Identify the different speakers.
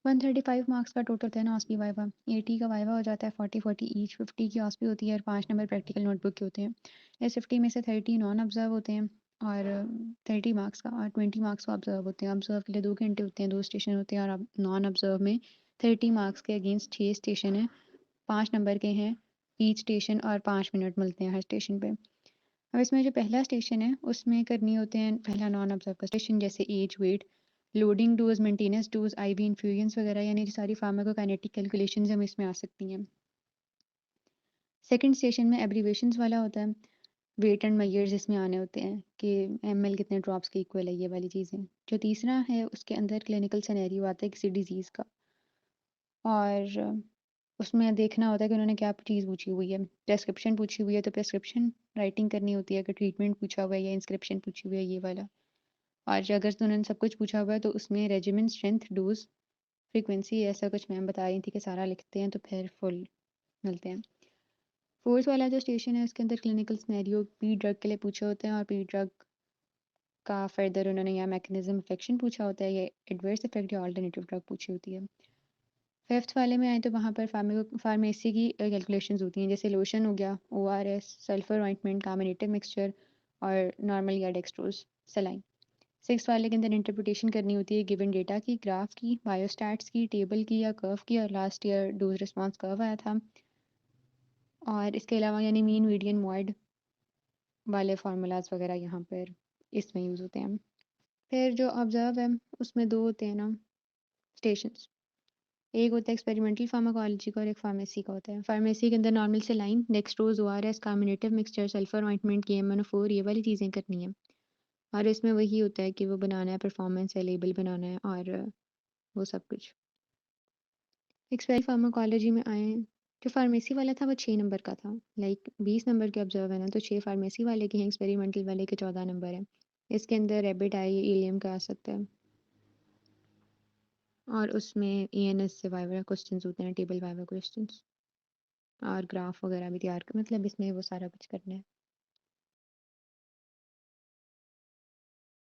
Speaker 1: 135 marks का total होता है ना ऑस्पी वाइवा। 80 का वाइवा हो जाता है, 40 ईच। 50 की ऑस्पी होती है और 5 नंबर प्रैक्टिकल नोटबुक के होते हैं। इस 50 में से 30 नॉन ऑब्जर्व होते हैं और 30 मार्क्स का, और 20 मार्क्स का ऑब्जर्व होते हैं। ऑब्जर्व के लिए 2 घंटे होते हैं, 2 स्टेशन होते हैं, और नॉन ऑब्जर्व में 30 मार्क्स के अगेंस्ट 6 स्टेशन है, 5 नंबर के हैं ईच स्टेशन, और 5 मिनट मिलते हैं हर स्टेशन पे। अब इसमें जो पहला स्टेशन है उसमें करनी होते हैं पहला नॉन ऑब्जर्व का स्टेशन, जैसे age, weight, loading dose, maintenance dose, IV infusions वगैरह, यानी जो सारी फार्माकोकाइनेटिक कैलकुलेशंस हम इसमें आ सकती हैं। सेकंड स्टेशन में एब्रीवेशंस वाला होता है, वेट एंड मेजर्स इसमें आने होते हैं कि एमएल कितने ड्रॉप्स के इक्वल है, ये वाली चीज़ें। जो तीसरा है उसके अंदर क्लिनिकल सिनेरियो आता है किसी डिजीज़ का, और उसमें देखना होता है कि उन्होंने क्या चीज़ पूछी हुई है। प्रेस्क्रिप्शन पूछी हुई है तो प्रेस्क्रिप्शन राइटिंग करनी होती है कि ट्रीटमेंट पूछा हुआ है या इंस्क्रिप्शन पूछी हुई है, ये वाला। और अगर तो उन्होंने सब कुछ पूछा हुआ है तो उसमें रेजिमेंट, स्ट्रेंथ, डोज, फ्रीक्वेंसी, ऐसा कुछ मैम बता रही थी कि सारा लिखते हैं तो फिर फुल मिलते हैं। फोर्थ वाला जो स्टेशन है उसके अंदर क्लिनिकल सिनेरियो पी ड्रग के लिए पूछे होते हैं, और पी ड्रग का फर्दर उन्होंने या मैकेनिज्म इफेक्शन पूछा होता है, या एडवर्स इफेक्ट या ऑल्टरनेटिव ड्रग पूछी होती है। फिफ्थ वाले में आए तो वहाँ पर फार्मेसी की कैलकुलेशंस होती हैं, जैसे लोशन हो गया, ORS, sulphur ointment, carbonated mixture, और नॉर्मल या डेक्सट्रोज, सलाइन। सिक्स वाले के अंदर इंटरप्रिटेशन करनी होती है गिवन डेटा की, ग्राफ की, बायोस्टैट्स की, टेबल की या कर्व की, और last year dose response curve आया था। और इसके अलावा यानी मीन, मीडियन, मॉड वाले फार्मूलाज वगैरह यहाँ पर इसमें यूज़ होते हैं। फिर जो ऑब्जर्व है उसमें दो होते हैं ना स्टेशंस, एक होता है एक्सपेरिमेंटल फार्माकोलॉजी का और एक फार्मेसी का होता है। फार्मेसी के अंदर normal saline, dextrose, ORS, कार्बोनेटिव mixture, sulphur ointment, KMnO4, ये वाली चीज़ें करनी है। और इसमें वही होता है कि वो बनाना है, परफॉर्मेंस है, लेबल बनाना है, और वो सब कुछ। एक्सपेरिमेंटल फार्माकोलॉजी में आए, जो फार्मेसी वाला था वो 6 नंबर का था, लाइक 20 नंबर के ऑब्जर्व है ना, तो 6 फार्मेसी वाले के हैं, एक्सपेरिमेंटल वाले के 14 नंबर है। इसके अंदर रेबिड आई, इलियम का आ सकता है, और उसमें ENS से वाइवा क्वेश्चंस होते हैं, टेबल वाइवा क्वेश्चंस, और ग्राफ वगैरह भी तैयार कर, मतलब इसमें वो सारा कुछ करना है।